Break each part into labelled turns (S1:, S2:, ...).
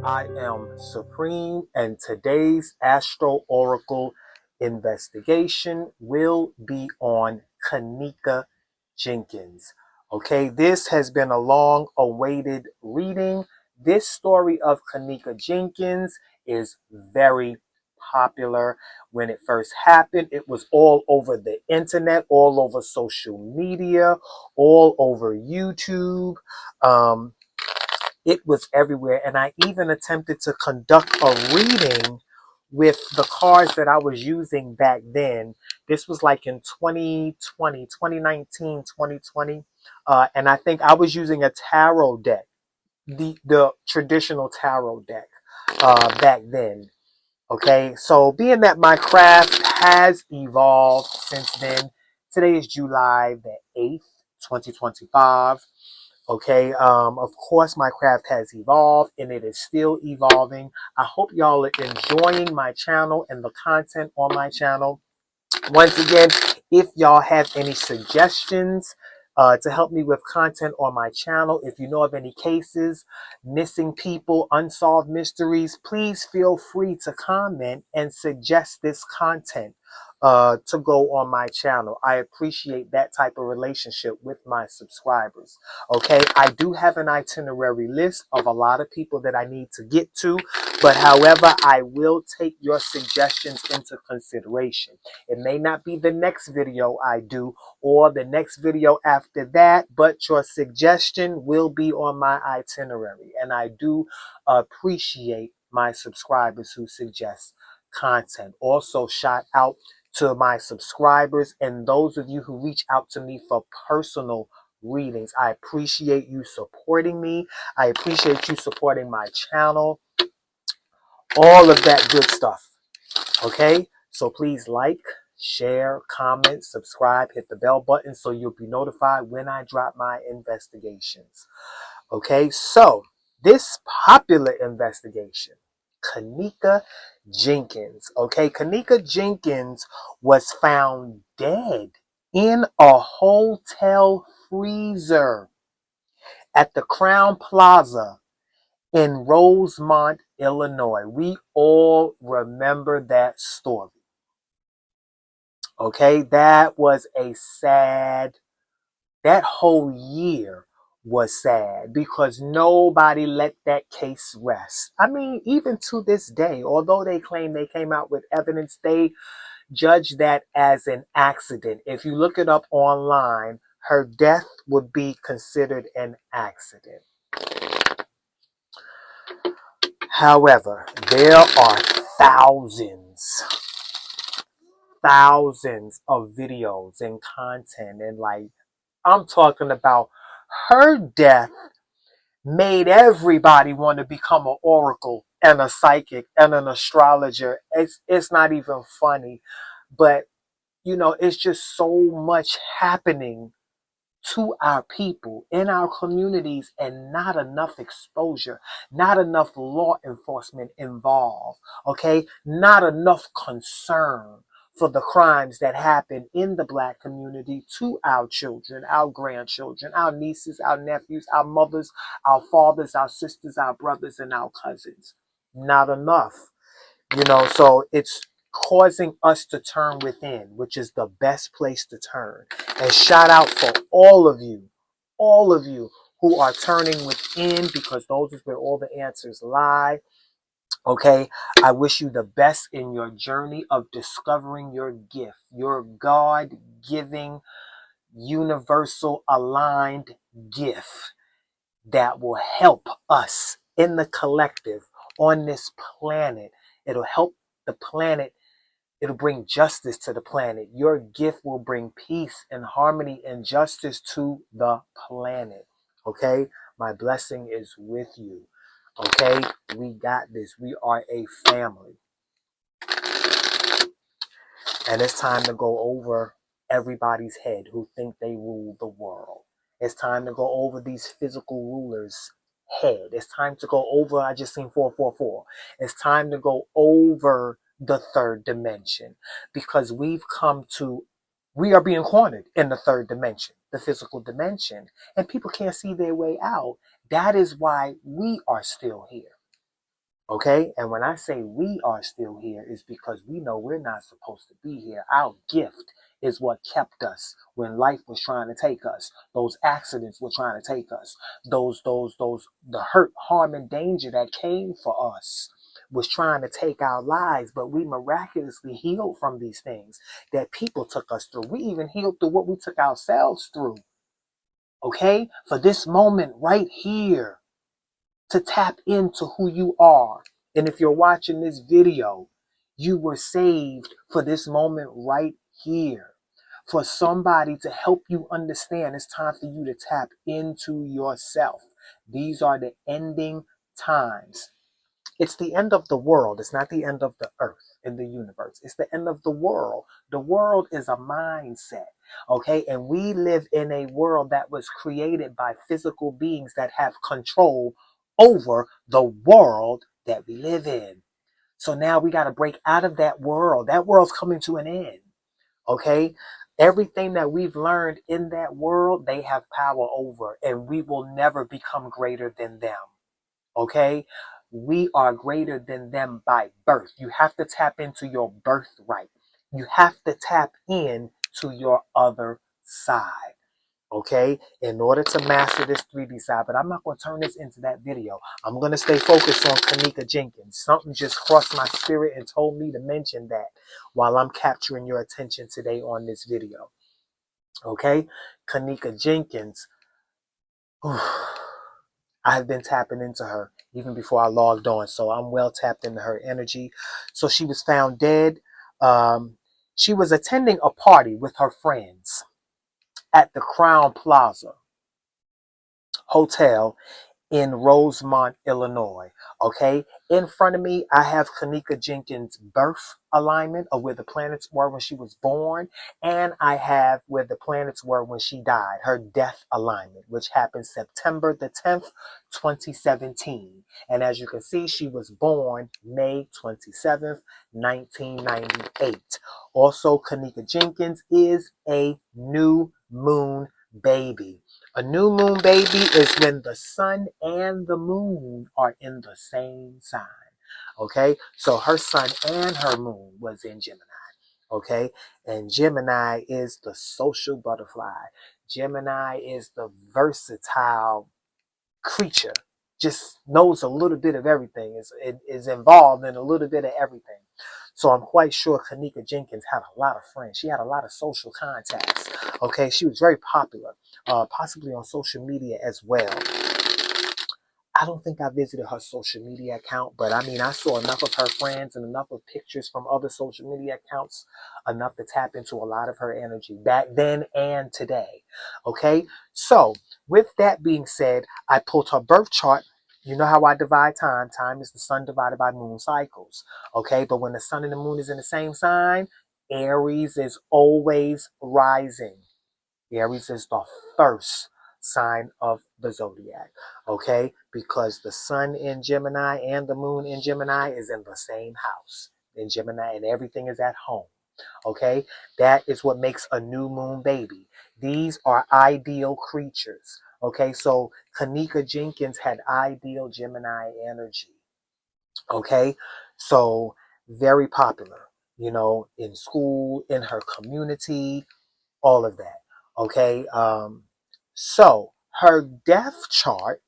S1: I am Supreme, and today's Astro Oracle investigation will be on Kenneka Jenkins. Okay, this has been a long awaited reading. This story of Kenneka Jenkins is very popular. When it first happened, it was all over the internet, all over social media, all over YouTube. Um, it was everywhere. And I even attempted to conduct a reading with the cards that I was using back then. This was like in 2020, 2019, 2020. And I think I was using a tarot deck, the traditional tarot deck back then. Okay, so being that my craft has evolved since then, today is July the 8th, 2025. Okay, of course, my craft has evolved and it is still evolving. I hope y'all are enjoying my channel and the content on my channel. Once again, if y'all have any suggestions to help me with content on my channel, if you know of any cases, missing people, unsolved mysteries, please feel free to comment and suggest this content to go on my channel. I appreciate that type of relationship with my subscribers. Okay, I do have an itinerary list of a lot of people that I need to get to, but however, I will take your suggestions into consideration. It may not be the next video I do or the next video after that, but your suggestion will be on my itinerary. And I do appreciate my subscribers who suggest content. Also, shout out to my subscribers and those of you who reach out to me for personal readings. I appreciate you supporting me. I appreciate you supporting my channel. All of that good stuff. Okay, so please like, share, comment, subscribe, hit the bell button so you'll be notified when I drop my investigations. Okay, so this popular investigation, Kenneka Jenkins. Okay, Kenneka Jenkins was found dead in a hotel freezer at the Crown Plaza in Rosemont, Illinois. We all remember that story. Okay, that was a sad, that whole year was sad because nobody let that case rest. I mean, even to this day, although they claim they came out with evidence, they judge that as an accident. If you look it up online, her death would be considered an accident. However, there are thousands of videos and content, and like I'm talking about, her death made everybody want to become an oracle and a psychic and an astrologer. It's not even funny, but you know, it's just so much happening to our people in our communities and not enough exposure, not enough law enforcement involved, okay? Not enough concern for the crimes that happen in the Black community to our children, our grandchildren, our nieces, our nephews, our mothers, our fathers, our sisters, our brothers, and our cousins. Not enough. You know, so it's causing us to turn within, which is the best place to turn. And shout out for all of you who are turning within, because those is where all the answers lie. Okay, I wish you the best in your journey of discovering your gift, your God-giving, universal aligned gift that will help us in the collective on this planet. It'll help the planet. It'll bring justice to the planet. Your gift will bring peace and harmony and justice to the planet. Okay? My blessing is with you. Okay? We got this. We are a family. And it's time to go over everybody's head who think they rule the world. It's time to go over these physical rulers' head. It's time to go over, I just seen 444. It's time to go over the third dimension, because we are being cornered in the third dimension, the physical dimension, and people can't see their way out. That is why we are still here. Okay, and when I say we are still here, is because we know we're not supposed to be here. Our gift is what kept us when life was trying to take us. Those accidents were trying to take us. The hurt, harm, and danger that came for us was trying to take our lives, but we miraculously healed from these things that people took us through. We even healed through what we took ourselves through. Okay, for this moment right here to tap into who you are. And if you're watching this video, you were saved for this moment right here. For somebody to help you understand it's time for you to tap into yourself. These are the ending times. It's the end of the world. It's not the end of the earth and the universe. It's the end of the world. The world is a mindset. Okay. And we live in a world that was created by physical beings that have control over the world that we live in. So now we got to break out of that world. That world's coming to an end. Okay. Everything that we've learned in that world, they have power over, and we will never become greater than them. Okay, we are greater than them by birth. You have to tap into your birthright. You have to tap in to your other side. Okay, in order to master this 3D side, but I'm not going to turn this into that video. I'm going to stay focused on Kenneka Jenkins. Something just crossed my spirit and told me to mention that while I'm capturing your attention today on this video. Okay, Kenneka Jenkins. I have been tapping into her even before I logged on, so I'm well tapped into her energy. So she was found dead. She was attending a party with her friends at the Crown Plaza Hotel in Rosemont, Illinois. Okay, in front of me, I have Kenneka Jenkins' birth alignment of where the planets were when she was born, and I have where the planets were when she died, her death alignment, which happened September the 10th, 2017. And as you can see, she was born May 27th, 1998. Also, Kenneka Jenkins is a new moon baby. A new moon baby is when the sun and the moon are in the same sign. Okay, so her sun and her moon was in Gemini. Okay, and Gemini is the social butterfly. Gemini is the versatile creature, just knows a little bit of everything, is involved in a little bit of everything. So I'm quite sure Kenneka Jenkins had a lot of friends. She had a lot of social contacts. Okay, she was very popular, possibly on social media as well. I don't think I visited her social media account, but I mean, I saw enough of her friends and enough of pictures from other social media accounts, enough to tap into a lot of her energy back then and today. Okay, so with that being said, I pulled her birth chart. You know how I divide time? Time is the sun divided by moon cycles. Okay, but when the sun and the moon is in the same sign, Aries is always rising. Aries is the first sign of the zodiac, okay? Because the sun in Gemini and the moon in Gemini is in the same house in Gemini, and everything is at home, okay? That is what makes a new moon baby. These are ideal creatures, okay? So Kenneka Jenkins had ideal Gemini energy, okay? So very popular, in school, in her community, all of that. Okay. So her death chart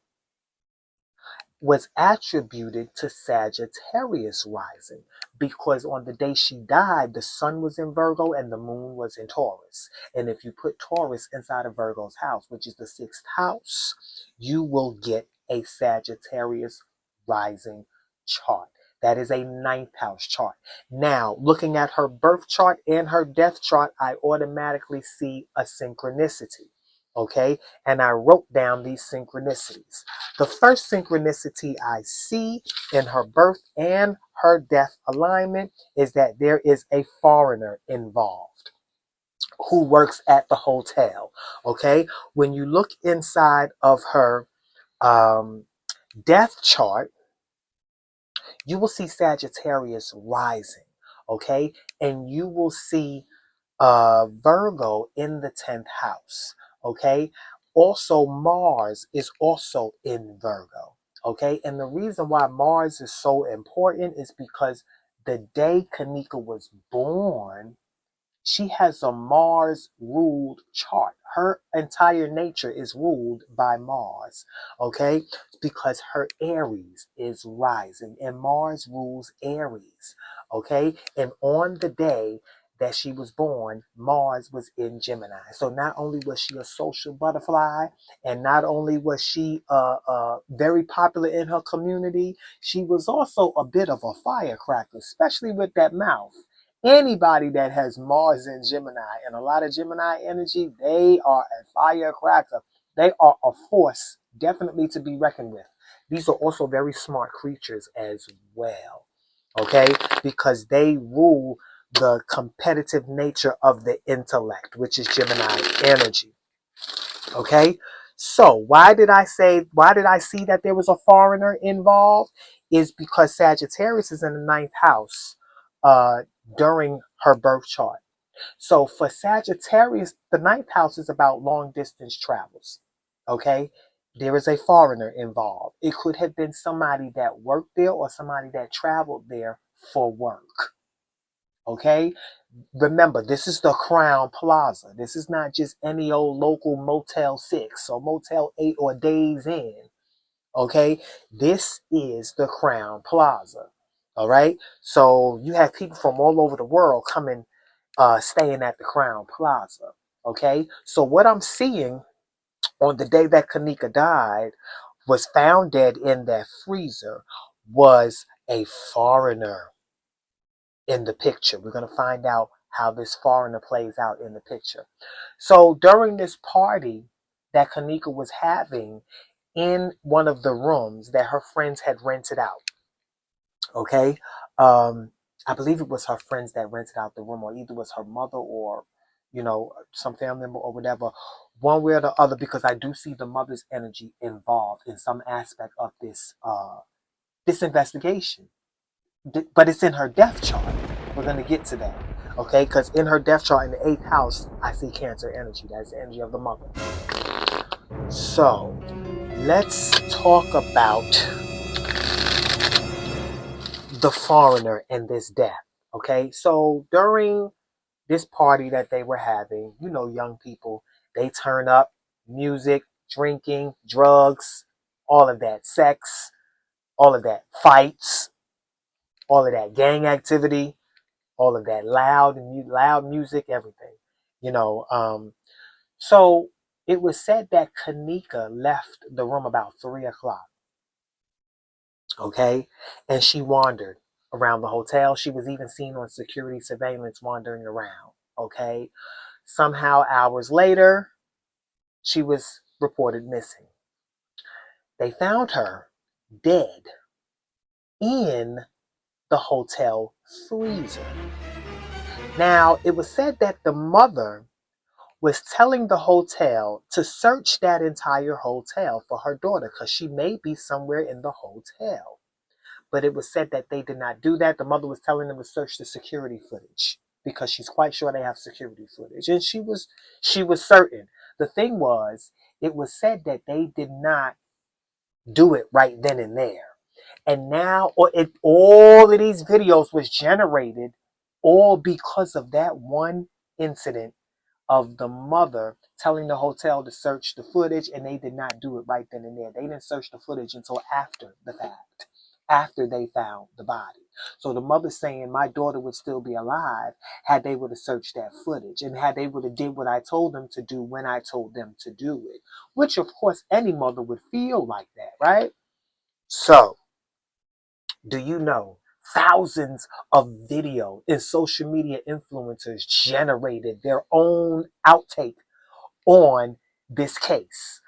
S1: was attributed to Sagittarius rising because on the day she died, the sun was in Virgo and the moon was in Taurus. And if you put Taurus inside of Virgo's house, which is the sixth house, you will get a Sagittarius rising chart. That is a ninth house chart. Now, looking at her birth chart and her death chart, I automatically see a synchronicity. Okay, and I wrote down these synchronicities. The first synchronicity I see in her birth and her death alignment is that there is a foreigner involved who works at the hotel. Okay, when you look inside of her death chart, you will see Sagittarius rising. Okay, and you will see Virgo in the 10th house. Okay. Also, Mars is also in Virgo. Okay, and the reason why Mars is so important is because the day Kenneka was born, she has a Mars ruled chart. Her entire nature is ruled by Mars, okay? Because her Aries is rising and Mars rules Aries, okay? And on the day that she was born, Mars was in Gemini. So not only was she a social butterfly, and not only was she very popular in her community, she was also a bit of a firecracker, especially with that mouth. Anybody that has Mars in Gemini and a lot of Gemini energy, they are a firecracker. They are a force definitely to be reckoned with. These are also very smart creatures as well, okay? Because they rule the competitive nature of the intellect, which is Gemini energy, okay? So why did I see that there was a foreigner involved? Is because Sagittarius is in the ninth house uh, during her birth chart. So for Sagittarius, the ninth house is about long distance travels. Okay? There is a foreigner involved. It could have been somebody that worked there or somebody that traveled there for work. Okay? Remember, this is the Crown Plaza. This is not just any old local Motel 6 or Motel 8 or Days Inn. Okay? This is the Crown Plaza. All right? So you have people from all over the world coming, staying at the Crown Plaza. Okay? So what I'm seeing on the day that Kenneka died, was found dead in that freezer, was a foreigner in the picture. We're going to find out how this foreigner plays out in the picture. So during this party that Kenneka was having in one of the rooms that her friends had rented out, okay, I believe it was her friends that rented out the room, or either was her mother or, some family member or whatever, one way or the other, because I do see the mother's energy involved in some aspect of this investigation. But it's in her death chart. We're going to get to that. Okay, because in her death chart in the eighth house, I see Cancer energy. That's the energy of the mother. So let's talk about the foreigner and this death. Okay, so during this party that they were having, young people, they turn up, music, drinking, drugs, all of that, sex, all of that, fights, all of that gang activity, all of that loud music, everything. You know, um, so it was said that Kenneka left the room about 3 o'clock. Okay, and she wandered around the hotel. She was even seen on security surveillance wandering around. Okay, somehow hours later, she was reported missing. They found her dead in the hotel freezer. Now, it was said that the mother was telling the hotel to search that entire hotel for her daughter because she may be somewhere in the hotel. But it was said that they did not do that. The mother was telling them to search the security footage because she's quite sure they have security footage. And she was certain. The thing was, it was said that they did not do it right then and there. And now all of these videos was generated all because of that one incident of the mother telling the hotel to search the footage, and they did not do it right then and there. They didn't search the footage until after the fact, after they found the body. So the mother saying my daughter would still be alive had they would have searched that footage, and had they would have did what I told them to do when I told them to do it, which of course any mother would feel like that, right? So do you know thousands of video and social media influencers generated their own outtake on this case?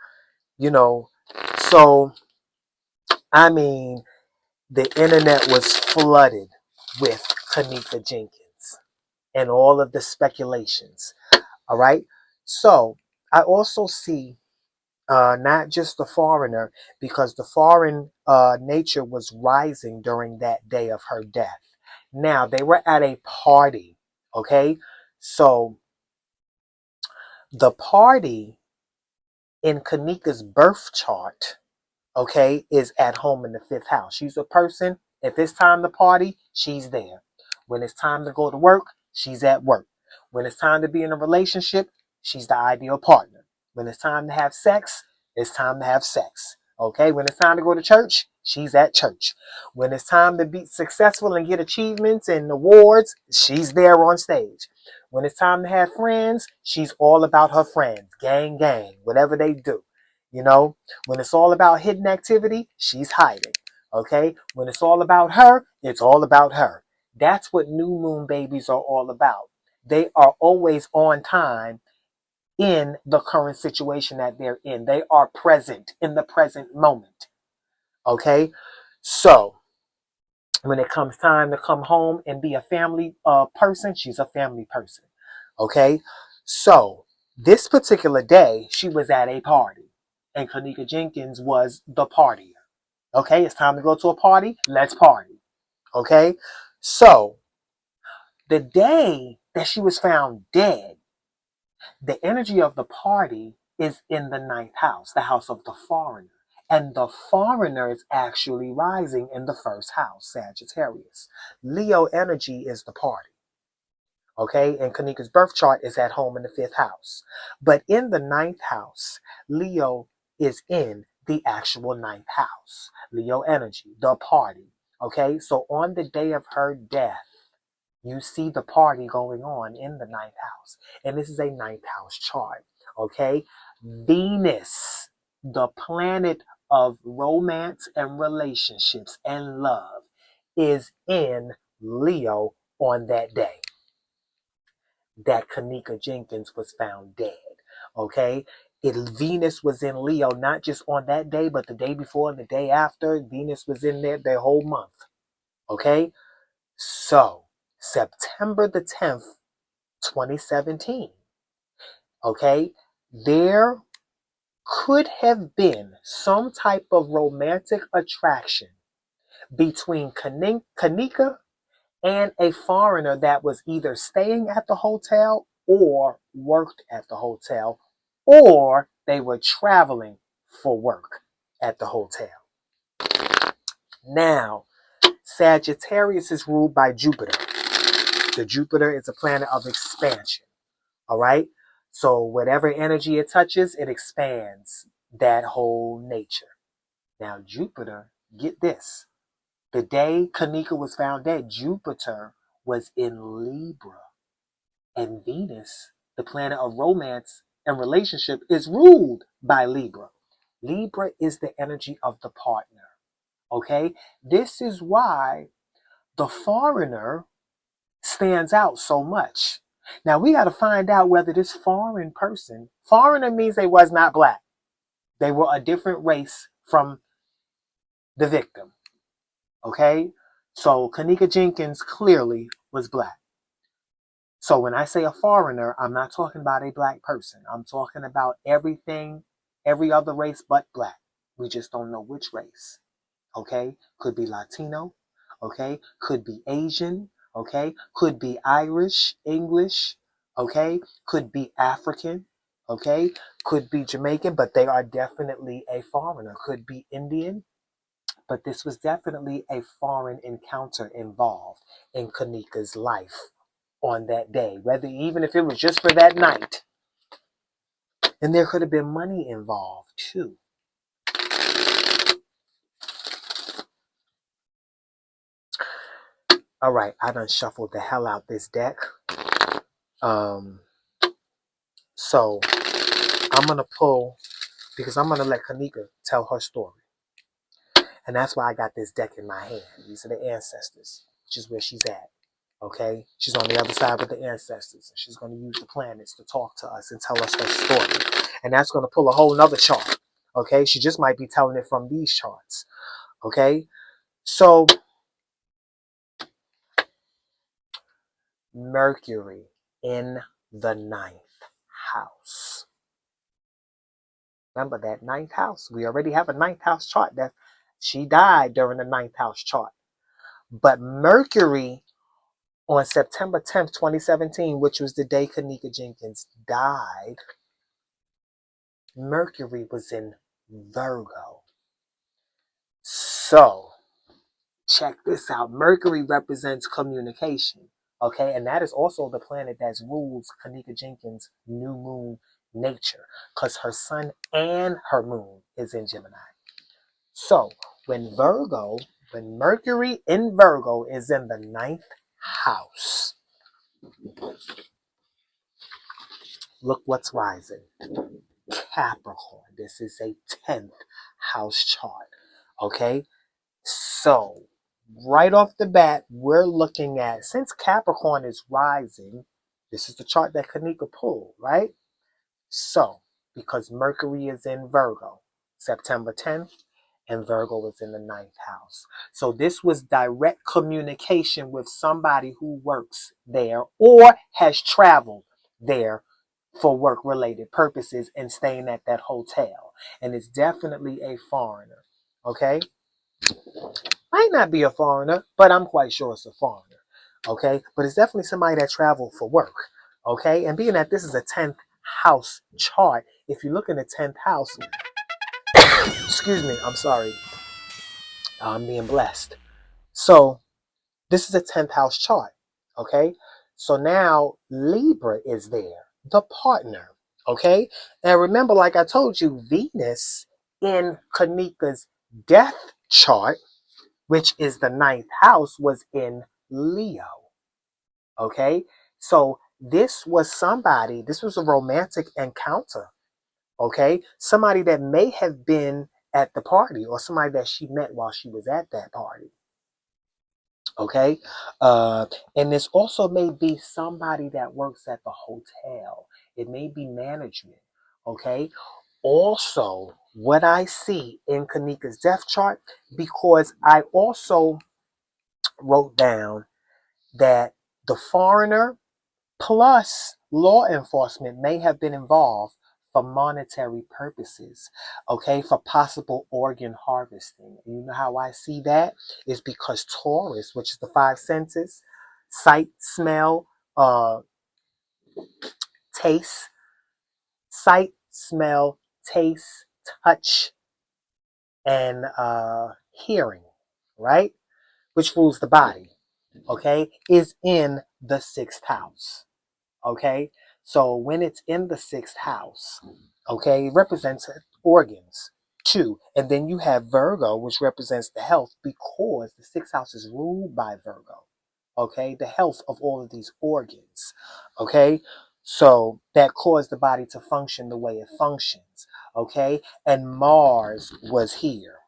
S1: You know, so I mean, the internet was flooded with Kenneka Jenkins and all of the speculations. All right. So I also see not just the foreigner, because the foreign nature was rising during that day of her death. Now, they were at a party, okay? So the party in Kenneka's birth chart okay, is at home in the fifth house. She's a person, if it's time to party, she's there. When it's time to go to work, she's at work. When it's time to be in a relationship, she's the ideal partner. When it's time to have sex, it's time to have sex. Okay, when it's time to go to church, she's at church. When it's time to be successful and get achievements and awards, she's there on stage. When it's time to have friends, she's all about her friends. Gang, gang, whatever they do. You know, when it's all about hidden activity, she's hiding. Okay? When it's all about her, it's all about her. That's what new moon babies are all about. They are always on time in the current situation that they're in. They are present in the present moment. Okay? So, when it comes time to come home and be a family person, she's a family person. Okay? So, this particular day, she was at a party, and Kenneka Jenkins was the partier. Okay? It's time to go to a party. Let's party. Okay? So, the day that she was found dead, the energy of the party is in the ninth house, the house of the foreigner. And the foreigner is actually rising in the first house, Sagittarius. Leo energy is the party. Okay, and Kenneka's birth chart is at home in the fifth house. But in the ninth house, Leo is in the actual ninth house. Leo energy, the party. Okay, so on the day of her death, you see the party going on in the ninth house. And this is a ninth house chart. Okay, Venus, the planet of romance and relationships and love, is in Leo on that day that Kenneka Jenkins was found dead. Okay? Venus was in Leo, not just on that day, but the day before and the day after. Venus was in there the whole month. Okay? So, September the 10th, 2017. Okay? There could have been some type of romantic attraction between Kenneka and a foreigner that was either staying at the hotel or worked at the hotel, or they were traveling for work at the hotel. Now, Sagittarius is ruled by Jupiter. The Jupiter is a planet of expansion. All right? So whatever energy it touches, it expands that whole nature. Now, Jupiter, get this. The day Kenneka was found dead, Jupiter was in Libra. And Venus, the planet of romance and relationship, is ruled by Libra. Libra is the energy of the partner. Okay? This is why the foreigner stands out so much. Now we got to find out whether this foreigner means they was not black. They were a different race from the victim. Okay? So Kenneka Jenkins clearly was black. So when I say a foreigner, I'm not talking about a black person. I'm talking about everything, every other race but black. We just don't know which race. Okay? Could be Latino. Okay? Could be Asian. Okay? Could be Irish, English. Okay? Could be African. Okay? Could be Jamaican, but they are definitely a foreigner. Could be Indian, but this was definitely a foreign encounter involved in Kenneka's life on that day, whether even if it was just for that night. And there could have been money involved too. All right, I done shuffled the hell out this deck. So I'm gonna pull because I'm gonna let Kenneka tell her story. And that's why I got this deck in my hand. These are the ancestors, which is where she's at. Okay? She's on the other side with the ancestors. And she's going to use the planets to talk to us and tell us her story. And that's going to pull a whole nother chart. Okay? She just might be telling it from these charts. Okay? So, Mercury in the ninth house. Remember that ninth house. We already have a ninth house chart. That she died during the ninth house chart. But Mercury on September 10th, 2017, which was the day Kenneka Jenkins died, Mercury was in Virgo. So check this out. Mercury represents communication. Okay, and that is also the planet that rules Kenneka Jenkins' new moon nature, because her sun and her moon is in Gemini. So when Mercury in Virgo is in the ninth house, look what's rising. Capricorn. This is a 10th house chart. Okay, so right off the bat, we're looking at, since Capricorn is rising, this is the chart that Kenneka pulled, right? So, because Mercury is in Virgo, September 10th, and Virgo is in the ninth house. So this was direct communication with somebody who works there or has traveled there for work-related purposes and staying at that hotel. And it's definitely a foreigner, okay? Might not be a foreigner, but I'm quite sure it's a foreigner. Okay, but it's definitely somebody that traveled for work. Okay, and being that this is a 10th house chart, if you look in the 10th house, excuse me, I'm sorry, I'm being blessed. So this is a 10th house chart. Okay, so now Libra is there, the partner. Okay, and remember, like I told you, Venus in Kenneka's death chart, which is the ninth house, was in Leo. Okay, so this was a romantic encounter. Okay, somebody that may have been at the party or somebody that she met while she was at that party. Okay, and this also may be somebody that works at the hotel. It may be management. Okay, also what I see in Kenneka's death chart, because I also wrote down that the foreigner plus law enforcement may have been involved for monetary purposes, okay, for possible organ harvesting. And you know how I see that is because Taurus, which is the five senses, sight, smell, taste, sight, smell, taste, touch, and hearing, right? Which rules the body, okay, is in the sixth house. Okay, so when it's in the sixth house, okay, it represents organs too. And then you have Virgo, which represents the health, because the sixth house is ruled by Virgo. Okay, the health of all of these organs. Okay, so that caused the body to function the way it functions. Okay, and Mars was here.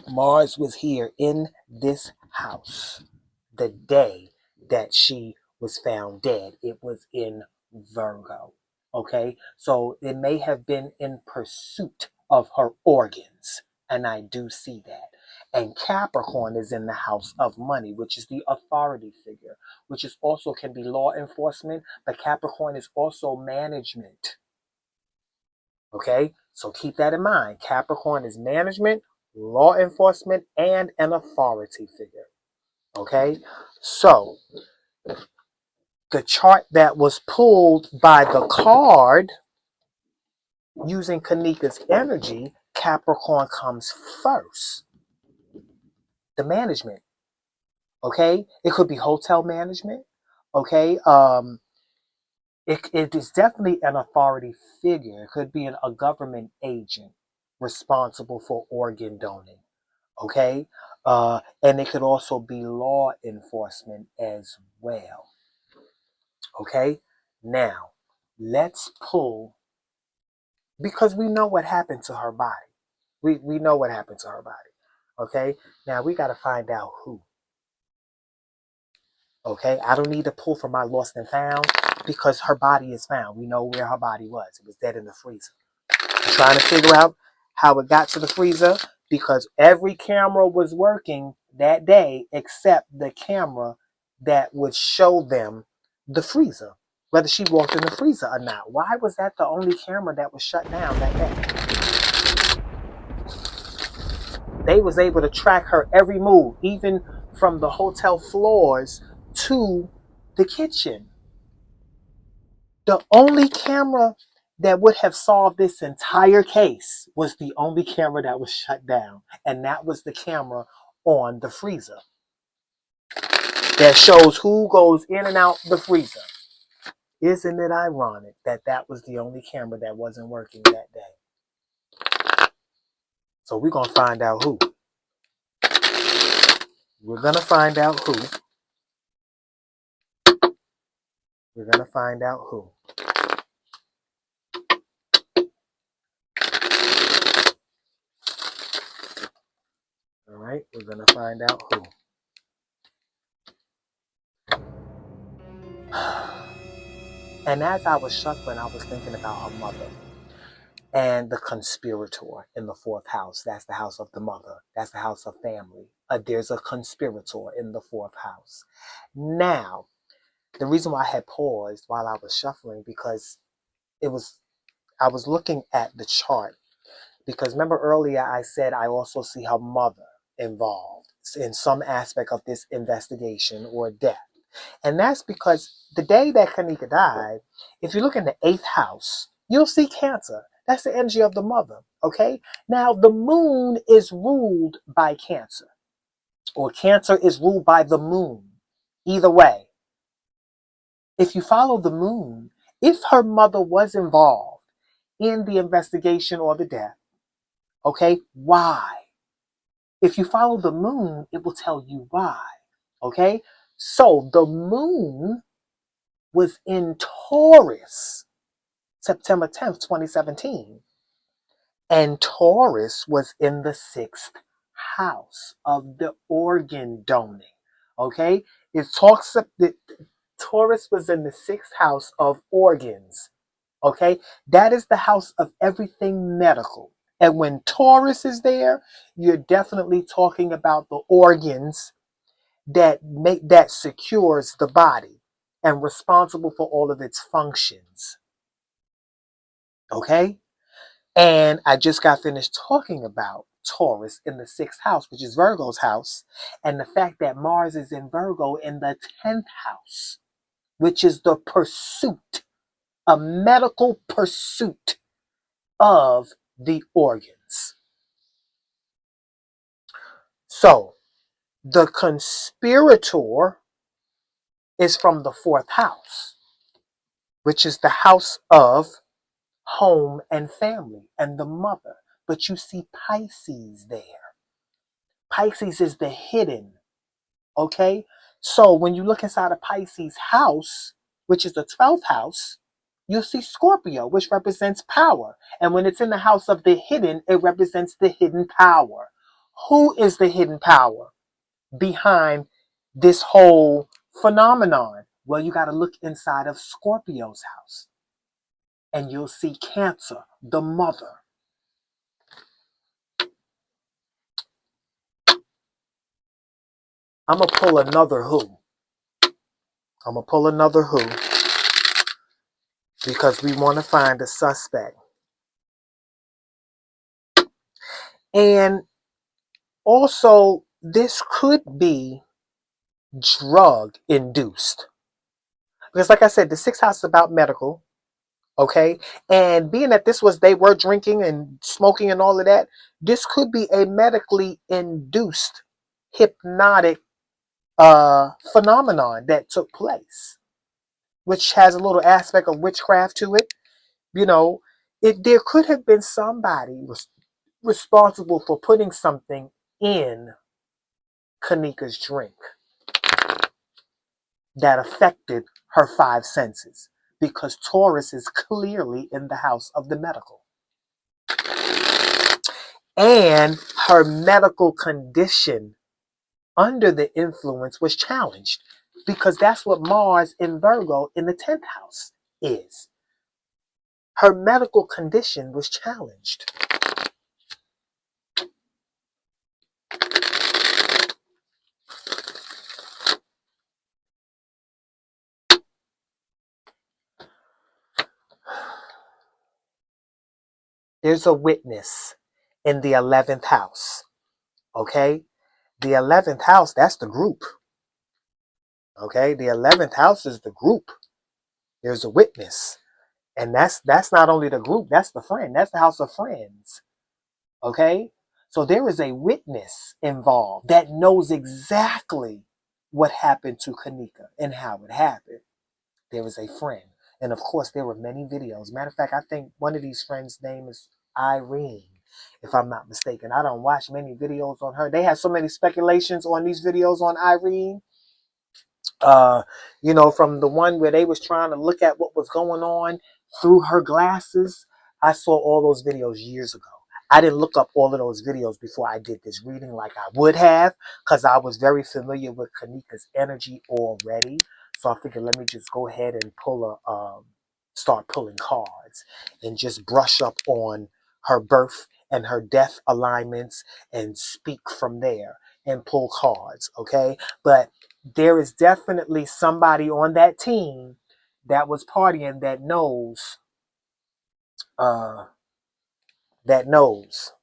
S1: Mars was here in this house the day that she was found dead. It was in Virgo. Okay, so it may have been in pursuit of her organs, and I do see that. And Capricorn is in the house of money, which is the authority figure, which is also can be law enforcement, but Capricorn is also management. Okay, so keep that in mind. Capricorn is management, law enforcement, and an authority figure. Okay, so the chart that was pulled by the card using Kenneka's energy, Capricorn comes first. The management. Okay, it could be hotel management. Okay, it is definitely an authority figure. It could be a government agent responsible for organ donating. Okay, and it could also be law enforcement as well. Okay, now let's pull, because we know what happened to her body. We know what happened to her body. Okay, now we got to find out who. Okay, I don't need to pull from my lost and found because her body is found. We know where her body was. It was dead in the freezer. I'm trying to figure out how it got to the freezer because every camera was working that day except the camera that would show them the freezer, whether she walked in the freezer or not. Why was that the only camera that was shut down that day? They was able to track her every move, even from the hotel floors to the kitchen. The only camera that would have solved this entire case was the only camera that was shut down, and that was the camera on the freezer that shows who goes in and out the freezer. Isn't it ironic that that was the only camera that wasn't working that day? So we're going to find out who. We're going to find out who. We're going to find out who. All right, we're going to find out who. And as I was shuffling, I was thinking about her mother and the conspirator in the fourth house. That's the house of the mother. That's the house of family. There's a conspirator in the fourth house. Now, the reason why I had paused while I was shuffling, because I was looking at the chart, because remember earlier I said I also see her mother involved in some aspect of this investigation or death. And that's because the day that Kenneka died, if you look in the 8th house, you'll see Cancer. That's the energy of the mother, okay? Now, the moon is ruled by Cancer, or Cancer is ruled by the moon. Either way, if you follow the moon, if her mother was involved in the investigation or the death, okay, why? If you follow the moon, it will tell you why, okay? So the moon was in Taurus, September 10th, 2017. And Taurus was in the 6th house of the organ donating. Okay? It talks that Taurus was in the 6th house of organs. Okay? That is the house of everything medical. And when Taurus is there, you're definitely talking about the organs that secures the body and responsible for all of its functions. Okay? And I just got finished talking about Taurus in the 6th house, which is Virgo's house, and the fact that Mars is in Virgo in the 10th house, which is the pursuit, a medical pursuit of the organs. So the conspirator is from the 4th house, which is the house of home and family and the mother. But you see Pisces there. Pisces is the hidden, okay? So when you look inside a Pisces house, which is the 12th house, you'll see Scorpio, which represents power. And when it's in the house of the hidden, it represents the hidden power. Who is the hidden power behind this whole phenomenon? Well, you got to look inside of Scorpio's house, and you'll see Cancer, the mother. I'm going to pull another who. I'm going to pull another who because we want to find a suspect. And also, this could be drug induced. Because like I said, the 6th house is about medical. Okay. And being that they were drinking and smoking and all of that, this could be a medically induced hypnotic phenomenon that took place, which has a little aspect of witchcraft to it. You know, there could have been somebody responsible for putting something in Kenneka's drink that affected her 5 senses, because Taurus is clearly in the house of the medical. And her medical condition under the influence was challenged, because that's what Mars in Virgo in the 10th house is. Her medical condition was challenged. There's a witness in the 11th house. Okay? The 11th house, that's the group. Okay? The 11th house is the group. There's a witness. And that's not only the group, that's the friend. That's the house of friends. Okay? So there is a witness involved that knows exactly what happened to Kenneka and how it happened. There is a friend. And of course, there were many videos. Matter of fact, I think one of these friends' name is Irene, if I'm not mistaken. I don't watch many videos on her. They have so many speculations on these videos on Irene. uh from the one where they was trying to look at what was going on through her glasses. I saw all those videos years ago. I didn't look up all of those videos before I did this reading like I would have, because I was very familiar with Kenneka's energy already. So I figured, let me just go ahead and start pulling cards and just brush up on her birth and her death alignments and speak from there and pull cards. Okay, but there is definitely somebody on that team that was partying uh that knows.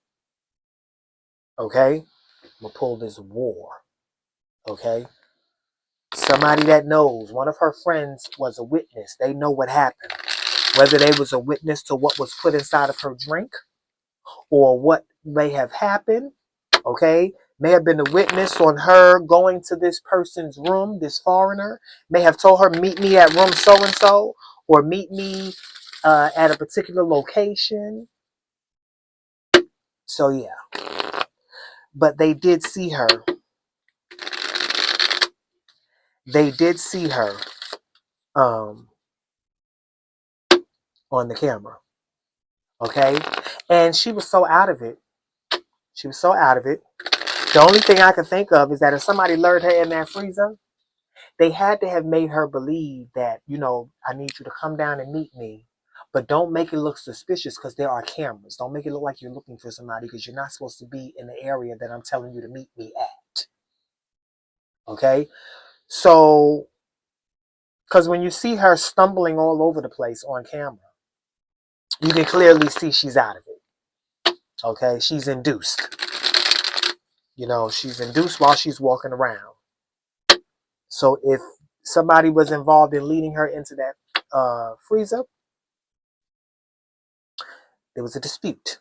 S1: Okay, I'm gonna pull this war. Okay, somebody that knows. One of her friends was a witness. They know what happened, whether they was a witness to what was put inside of her drink or what may have happened. Okay, may have been a witness on her going to this person's room. This foreigner may have told her, meet me at room so and so, or meet me at a particular location. So yeah, but they did see her. They did see her um, on the camera. Okay, and she was so out of it. She was so out of it. The only thing I can think of is that if somebody lured her in that freezer, they had to have made her believe that, I need you to come down and meet me, but don't make it look suspicious because there are cameras. Don't make it look like you're looking for somebody because you're not supposed to be in the area that I'm telling you to meet me at. Okay? So, because when you see her stumbling all over the place on camera, you can clearly see she's out of it. Okay? She's induced. She's induced while she's walking around. So if somebody was involved in leading her into that freezer, there was a dispute.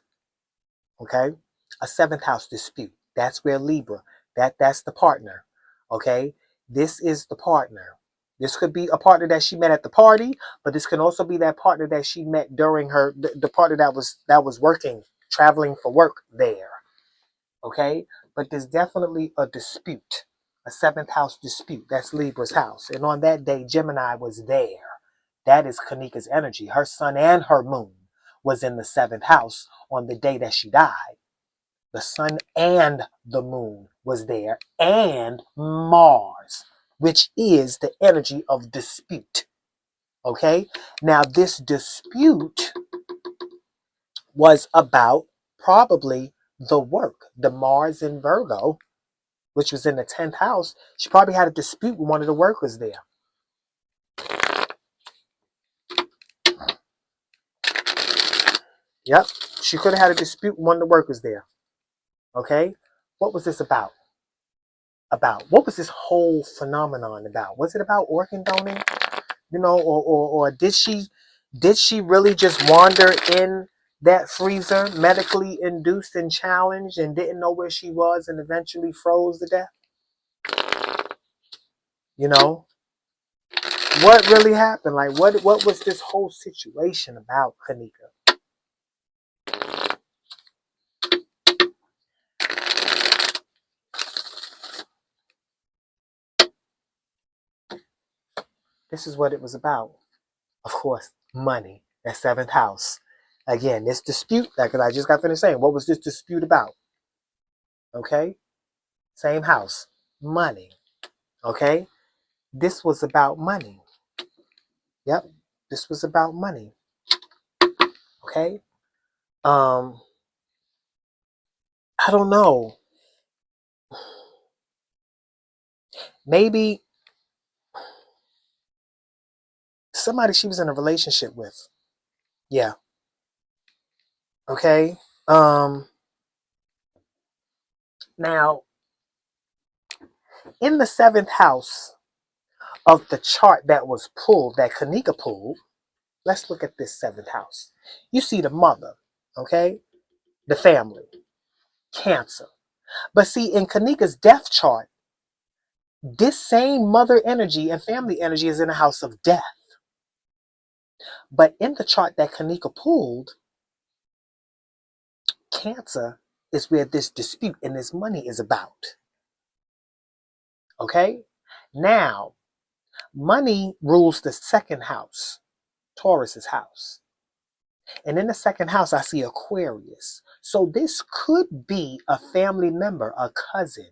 S1: Okay, a seventh house dispute. That's where Libra. That's the partner. Okay, this is the partner. This could be a partner that she met at the party, but this can also be that partner that she met during the partner that was working, traveling for work there. Okay, but there's definitely a dispute, a seventh house dispute. That's Libra's house, and on that day, Gemini was there. That is Kenneka's energy. Her sun and her moon was in the seventh house on the day that she died. The sun and the moon was there, and Mars, which is the energy of dispute. Okay, now this dispute was about probably the work. The Mars in Virgo, which was in the 10th house, she probably had a dispute with one of the workers there. Yep, she could have had a dispute with one of the workers there. Okay, what was this about? What was this whole phenomenon about? Was it about organ donation? Or did she really just wander in that freezer, medically induced and challenged, and didn't know where she was, and eventually froze to death? You know, what really happened? Like, what was this whole situation about, Kenneka? This is what it was about. Of course, money. That seventh house. Again, this dispute, like I just got finished saying, what was this dispute about? Okay? Same house. Money. Okay? This was about money. Yep. This was about money. Okay? Um, I don't know. Maybe somebody she was in a relationship with. Yeah. Okay? Now, in the seventh house of the chart that was pulled, that Kenneka pulled, Let's look at this seventh house. You see the mother, okay? The family, Cancer. But see, in Kenneka's death chart, this same mother energy and family energy is in the house of death. But in the chart that Kenneka pulled, Cancer is where this dispute and this money is about. Okay? Now, money rules the second house, Taurus's house. And in the second house, I see Aquarius. So this could be a family member, a cousin.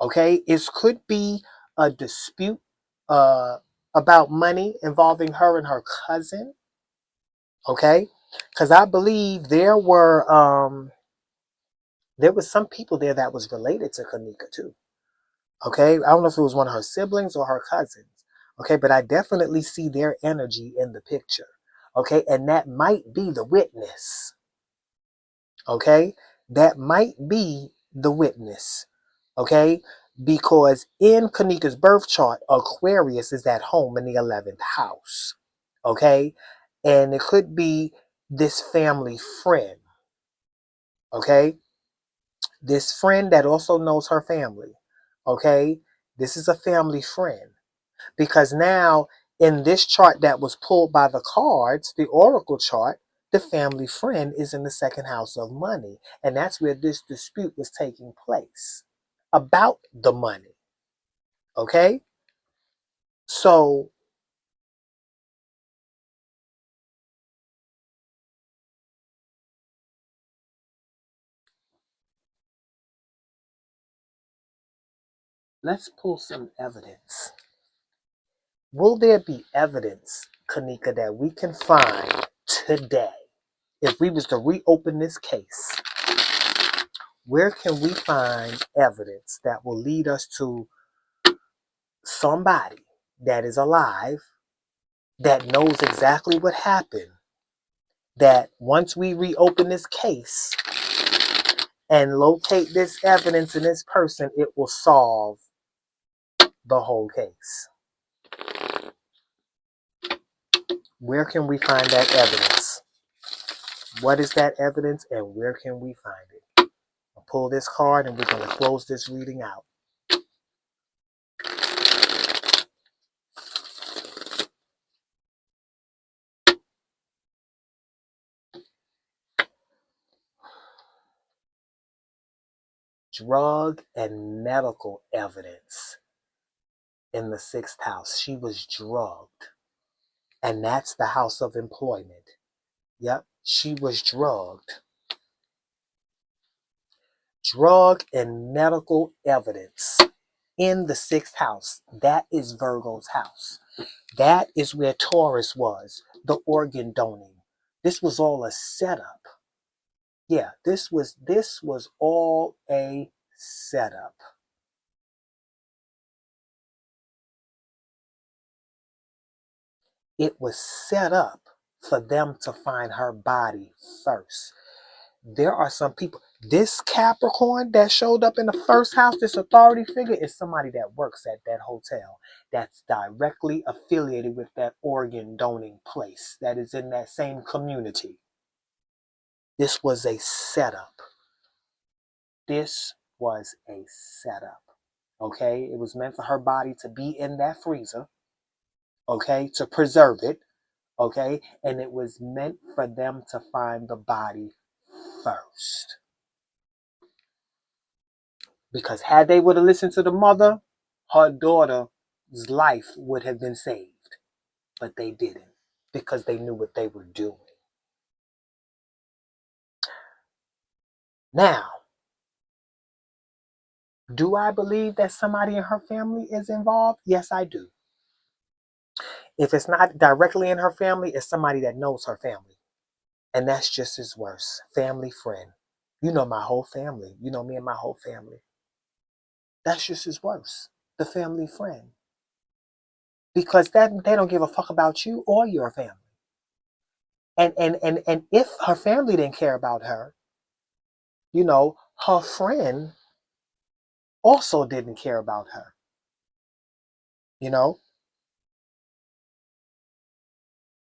S1: Okay? It could be a dispute uh, about money involving her and her cousin. Okay? Because I believe there was some people there that was related to Kenneka too. Okay? I don't know if it was one of her siblings or her cousins. Okay? But I definitely see their energy in the picture. Okay? And that might be the witness. Okay? That might be the witness. Okay? Because in Kenneka's birth chart, Aquarius is at home in the 11th house. Okay? And it could be this family friend. Okay? This friend that also knows her family. Okay? This is a family friend. Because now, in this chart that was pulled by the cards, the oracle chart, the family friend is in the second house of money. And that's where this dispute was taking place about the money. Okay? So, let's pull some evidence. Will there be evidence, Kenneka, that we can find today? If we was to reopen this case, where can we find evidence that will lead us to somebody that is alive, that knows exactly what happened, that once we reopen this case and locate this evidence in this person, it will solve the whole case? Where can we find that evidence? What is that evidence and where can we find it? I'll pull this card and we're going to close this reading out. Drug and medical evidence in the sixth house. She was drugged. And that's the house of employment. Yep, she was drugged. Drug and medical evidence in the sixth house. That is Virgo's house. That is where Taurus was, the organ donating. This was all a setup. Yeah, this was all a setup. It was set up for them to find her body first. There are some people. This Capricorn that showed up in the first house, this authority figure, is somebody that works at that hotel that's directly affiliated with that organ donating place that is in that same community. This was a setup. This was a setup. Okay? It was meant for her body to be in that freezer, okay, to preserve it, okay? And it was meant for them to find the body first. Because had they would have listened to the mother, her daughter's life would have been saved. But they didn't because they knew what they were doing. Now, do I believe that somebody in her family is involved? Yes, I do. If it's not directly in her family, it's somebody that knows her family. And that's just as worse. Family friend. You know my whole family. You know me and my whole family. That's just as worse. The family friend. Because they don't give a fuck about you or your family. And if her family didn't care about her, her friend also didn't care about her. You know?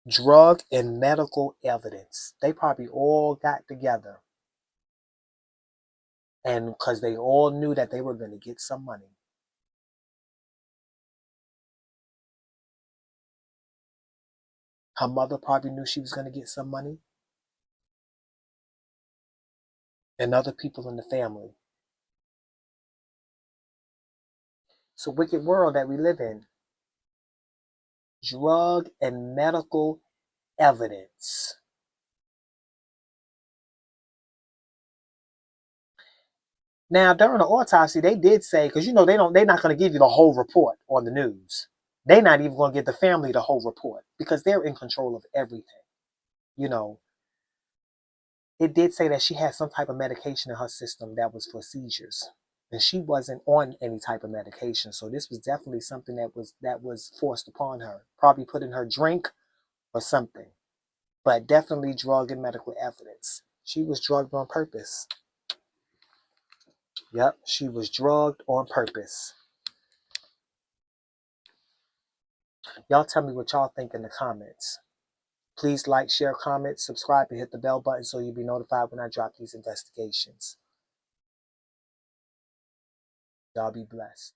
S1: Drug and medical evidence. They probably all got together. And because they all knew that they were going to get some money. Her mother probably knew she was going to get some money. And other people in the family. It's a wicked world that we live in. Drug and medical evidence. Now, during the autopsy, they did say, because they're not going to give you the whole report on the news. They're not even going to give the family the whole report because they're in control of everything. You know, it did say that she had some type of medication in her system that was for seizures. And she wasn't on any type of medication. So this was definitely something that was forced upon her. Probably put in her drink or something. But definitely drug and medical evidence. She was drugged on purpose. Yep, she was drugged on purpose. Y'all tell me what y'all think in the comments. Please like, share, comment, subscribe, and hit the bell button so you'll be notified when I drop these investigations. Y'all be blessed.